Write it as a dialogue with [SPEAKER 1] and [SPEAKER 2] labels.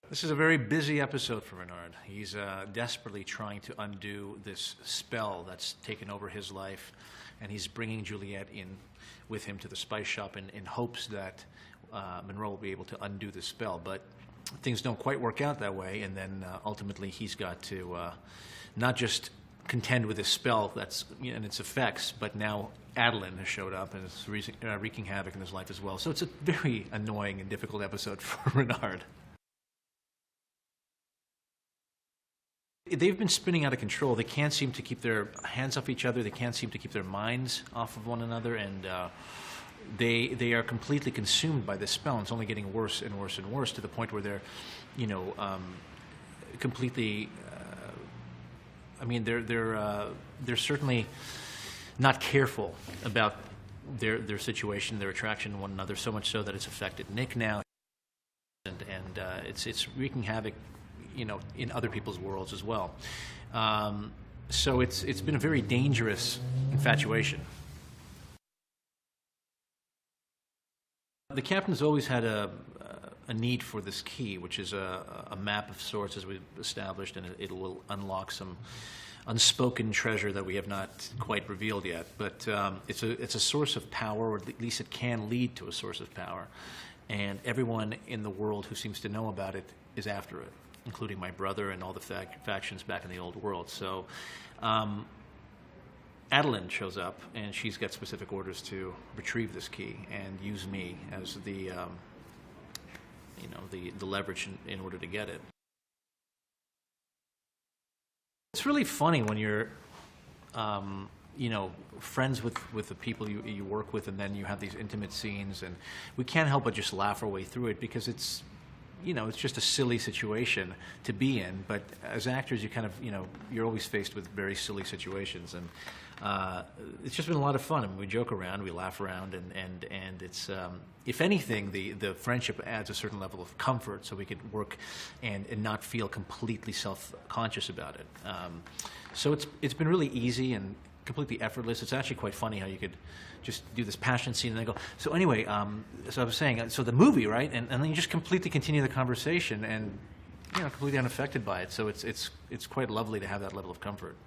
[SPEAKER 1] This is a very busy episode for Renard. He's desperately trying to undo this spell that's taken over his life, and he's bringing Juliet in with him to the spice shop in hopes that Monroe will be able to undo the spell. But things don't quite work out that way, and then ultimately he's got to not just contend with this spell that's and its effects, but now Adeline has showed up and is wreaking havoc in his life as well. So it's a very annoying and difficult episode for Renard. They've been spinning out of control. They can't seem to keep their hands off each other. They can't seem to keep their minds off of one another, and they are completely consumed by this spell. And it's only getting worse and worse and worse to the point where they're, completely. They're certainly not careful about their situation, their attraction to one another. So much so that it's affected Nick now, and it's wreaking havoc, in other people's worlds as well. So it's been a very dangerous infatuation. The captain's always had a need for this key, which is a map of sorts, as we've established, and it will unlock some unspoken treasure that we have not quite revealed yet. But it's a source of power, or at least it can lead to a source of power. And everyone in the world who seems to know about it is after it, including my brother and all the factions back in the old world. So Adeline shows up, and she's got specific orders to retrieve this key and use me as the leverage in order to get it. It's really funny when you're friends with the people you work with, and then you have these intimate scenes, and we can't help but just laugh our way through it because it's just a silly situation to be in. But as actors, you kind of, you're always faced with very silly situations, and it's just been a lot of fun. I mean, we joke around, we laugh around, and it's, if anything, the friendship adds a certain level of comfort, so we could work and not feel completely self-conscious about it. So it's been really easy and completely effortless. It's actually quite funny how you could just do this passion scene and then go, so anyway, so I was saying, so the movie, right? And then you just completely continue the conversation and, completely unaffected by it. So it's quite lovely to have that level of comfort.